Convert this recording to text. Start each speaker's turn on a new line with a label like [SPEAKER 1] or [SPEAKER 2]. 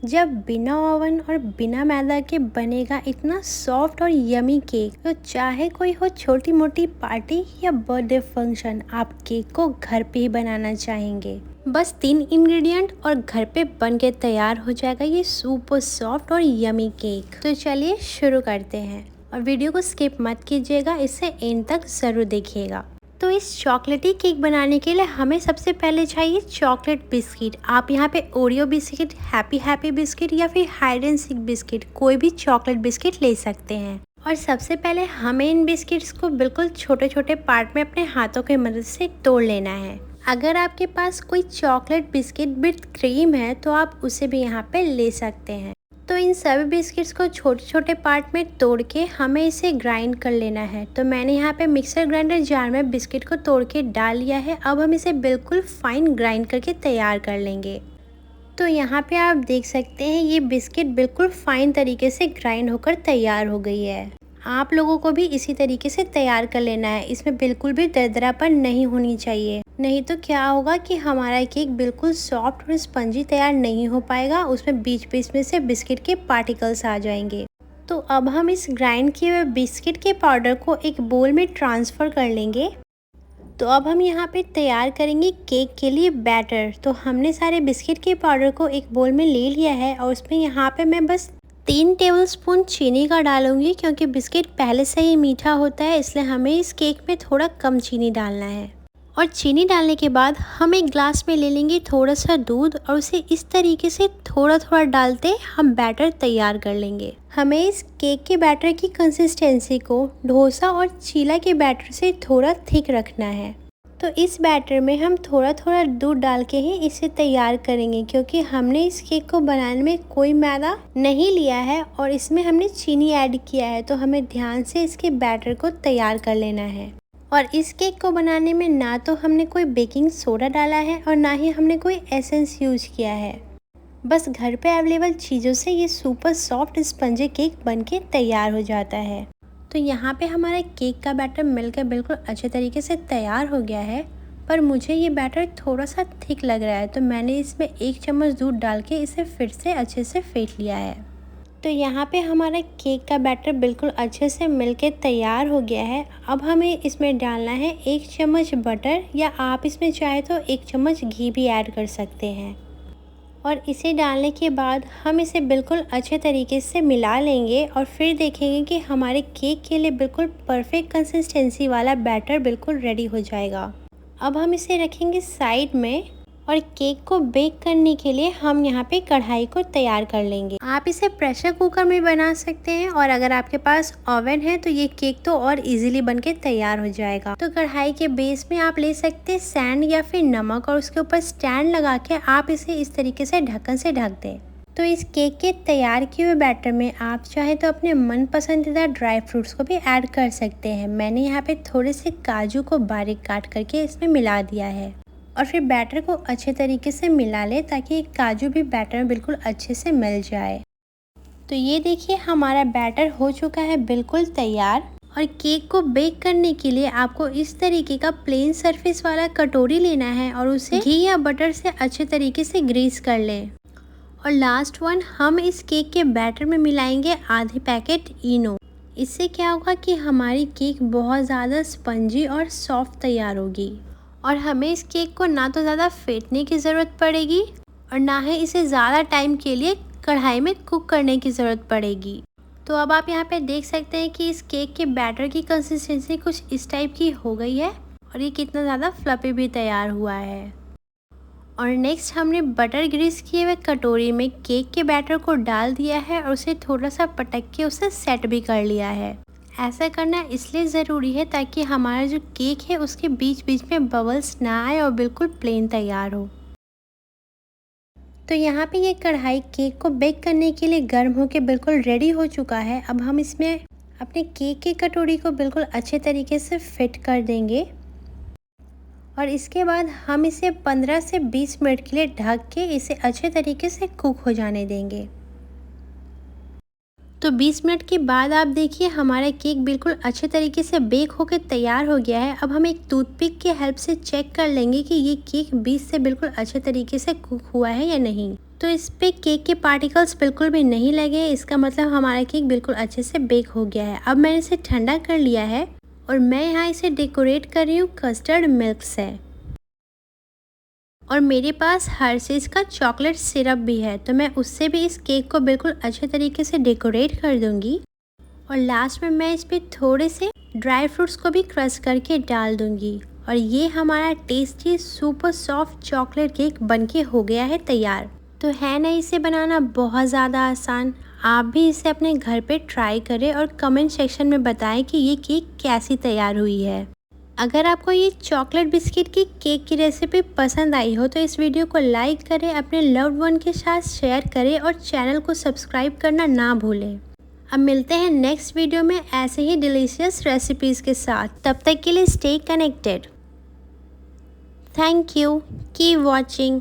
[SPEAKER 1] जब बिना ओवन और बिना मैदा के बनेगा इतना सॉफ्ट और यमी केक, तो चाहे कोई हो छोटी मोटी पार्टी या बर्थडे फंक्शन, आप केक को घर पे ही बनाना चाहेंगे। बस 3 इंग्रेडिएंट और घर पे बन के तैयार हो जाएगा ये सुपर सॉफ्ट और यमी केक। तो चलिए शुरू करते हैं और वीडियो को स्किप मत कीजिएगा, इसे एंड तक ज़रूर देखिएगा। तो इस चॉकलेटी केक बनाने के लिए हमें सबसे पहले चाहिए चॉकलेट बिस्किट। आप यहाँ पे ओरियो बिस्किट, हैप्पी बिस्किट या फिर हाइड एंड सीक बिस्किट, कोई भी चॉकलेट बिस्किट ले सकते हैं। और सबसे पहले हमें इन बिस्किट्स को बिल्कुल छोटे छोटे पार्ट में अपने हाथों की मदद से तोड़ लेना है। अगर आपके पास कोई चॉकलेट बिस्किट विद क्रीम है तो आप उसे भी यहाँ पे ले सकते हैं। तो इन सभी बिस्किट्स को छोटे छोटे पार्ट में तोड़ के हमें इसे ग्राइंड कर लेना है। तो मैंने यहाँ पे मिक्सर ग्राइंडर जार में बिस्किट को तोड़ के डाल लिया है। अब हम इसे बिल्कुल फाइन ग्राइंड करके तैयार कर लेंगे। तो यहाँ पे आप देख सकते हैं ये बिस्किट बिल्कुल फाइन तरीके से ग्राइंड होकर तैयार हो गई है। आप लोगों को भी इसी तरीके से तैयार कर लेना है, इसमें बिल्कुल भी दरदरापन नहीं होनी चाहिए, नहीं तो क्या होगा कि हमारा केक बिल्कुल सॉफ्ट और स्पंजी तैयार नहीं हो पाएगा, उसमें बीच बीच में से बिस्किट के पार्टिकल्स आ जाएंगे। तो अब हम इस ग्राइंड किए हुए बिस्किट के पाउडर को एक बोल में ट्रांसफ़र कर लेंगे। तो अब हम यहाँ पे तैयार करेंगे केक के लिए बैटर। तो हमने सारे बिस्किट के पाउडर को एक बोल में ले लिया है और उसमें यहाँ पे मैं बस 3 टेबलस्पून चीनी का डालूंगी, क्योंकि बिस्किट पहले से ही मीठा होता है, इसलिए हमें इस केक में थोड़ा कम चीनी डालना है। और चीनी डालने के बाद हम एक ग्लास में ले लेंगे थोड़ा सा दूध और उसे इस तरीके से थोड़ा थोड़ा डालते हम बैटर तैयार कर लेंगे। हमें इस केक के बैटर की कंसिस्टेंसी को डोसा और चीला के बैटर से थोड़ा थिक रखना है। तो इस बैटर में हम थोड़ा थोड़ा दूध डाल के ही इसे तैयार करेंगे, क्योंकि हमने इस केक को बनाने में कोई मैदा नहीं लिया है और इसमें हमने चीनी ऐड किया है। तो हमें ध्यान से इसके बैटर को तैयार कर लेना है। और इस केक को बनाने में ना तो हमने कोई बेकिंग सोडा डाला है और ना ही हमने कोई एसेंस यूज किया है। बस घर पे अवेलेबल चीज़ों से ये सुपर सॉफ्ट स्पंजी केक बनके तैयार हो जाता है। तो यहाँ पे हमारा केक का बैटर मिलकर बिल्कुल अच्छे तरीके से तैयार हो गया है, पर मुझे ये बैटर थोड़ा सा थिक लग रहा है, तो मैंने इसमें 1 चम्मच दूध डाल के इसे फिर से अच्छे से फेंट लिया है। तो यहाँ पे हमारा केक का बैटर बिल्कुल अच्छे से मिलके तैयार हो गया है। अब हमें इसमें डालना है 1 चम्मच बटर, या आप इसमें चाहे तो 1 चम्मच घी भी ऐड कर सकते हैं। और इसे डालने के बाद हम इसे बिल्कुल अच्छे तरीके से मिला लेंगे और फिर देखेंगे कि हमारे केक के लिए बिल्कुल परफेक्ट कंसिस्टेंसी वाला बैटर बिल्कुल रेडी हो जाएगा। अब हम इसे रखेंगे साइड में और केक को बेक करने के लिए हम यहाँ पे कढ़ाई को तैयार कर लेंगे। आप इसे प्रेशर कुकर में बना सकते हैं, और अगर आपके पास ओवन है तो ये केक तो और इजीली बनके तैयार हो जाएगा। तो कढ़ाई के बेस में आप ले सकते हैं सैंड या फिर नमक, और उसके ऊपर स्टैंड लगा के आप इसे इस तरीके से ढक्कन से ढक दें। तो इस केक के तैयार किए हुए बैटर में आप चाहे तो अपने मन पसंदीदा ड्राई फ्रूट्स को भी ऐड कर सकते हैं। मैंने यहाँ पे थोड़े से काजू को बारीक काट करके इसमें मिला दिया है और फिर बैटर को अच्छे तरीके से मिला ले, ताकि काजू भी बैटर में बिल्कुल अच्छे से मिल जाए। तो ये देखिए हमारा बैटर हो चुका है बिल्कुल तैयार। और केक को बेक करने के लिए आपको इस तरीके का प्लेन सरफेस वाला कटोरी लेना है और उसे घी या बटर से अच्छे तरीके से ग्रीस कर लें। और लास्ट वन, हम इस केक के बैटर में मिलाएंगे आधे पैकेट इनो। इससे क्या होगा कि हमारी केक बहुत ज़्यादा स्पंजी और सॉफ्ट तैयार होगी, और हमें इस केक को ना तो ज़्यादा फेंटने की ज़रूरत पड़ेगी और ना ही इसे ज़्यादा टाइम के लिए कढ़ाई में कुक करने की ज़रूरत पड़ेगी। तो अब आप यहाँ पे देख सकते हैं कि इस केक के बैटर की कंसिस्टेंसी कुछ इस टाइप की हो गई है और ये कितना ज़्यादा फ्लफी भी तैयार हुआ है। और नेक्स्ट हमने बटर ग्रीस किए हुए कटोरी में केक के बैटर को डाल दिया है और उसे थोड़ा सा पटक के उसे सेट भी कर लिया है। ऐसा करना इसलिए ज़रूरी है ताकि हमारा जो केक है उसके बीच बीच में बबल्स ना आए और बिल्कुल प्लेन तैयार हो। तो यहाँ पे ये कढ़ाई केक को बेक करने के लिए गर्म होके बिल्कुल रेडी हो चुका है। अब हम इसमें अपने केक की कटोरी को बिल्कुल अच्छे तरीके से फिट कर देंगे और इसके बाद हम इसे 15 से 20 मिनट के लिए ढक के इसे अच्छे तरीके से कुक हो जाने देंगे। तो 20 मिनट के बाद आप देखिए हमारा केक बिल्कुल अच्छे तरीके से बेक होकर तैयार हो गया है। अब हम एक टूथपिक के हेल्प से चेक कर लेंगे कि ये केक बीच से बिल्कुल अच्छे तरीके से कुक हुआ है या नहीं। तो इस पे केक के पार्टिकल्स बिल्कुल भी नहीं लगे, इसका मतलब हमारा केक बिल्कुल अच्छे से बेक हो गया है। अब मैंने इसे ठंडा कर लिया है और मैं यहाँ इसे डेकोरेट कर रही हूँ कस्टर्ड मिल्क से। और मेरे पास हर्शीज़ का चॉकलेट सिरप भी है, तो मैं उससे भी इस केक को बिल्कुल अच्छे तरीके से डेकोरेट कर दूँगी। और लास्ट में मैं इस पर थोड़े से ड्राई फ्रूट्स को भी क्रश करके डाल दूँगी। और ये हमारा tasty super soft chocolate cake बनके हो गया है तैयार। तो है ना इसे बनाना बहुत ज़्यादा आसान। आप भी इसे अपने घर पे ट्राई करें और कमेंट सेक्शन में बताएं कि ये केक कैसी तैयार हुई है। अगर आपको ये चॉकलेट बिस्किट की केक की रेसिपी पसंद आई हो तो इस वीडियो को लाइक करें, अपने लव्ड वन के साथ शेयर करें और चैनल को सब्सक्राइब करना ना भूलें। अब मिलते हैं नेक्स्ट वीडियो में ऐसे ही डिलीशियस रेसिपीज़ के साथ। तब तक के लिए stay connected. Thank you, keep watching.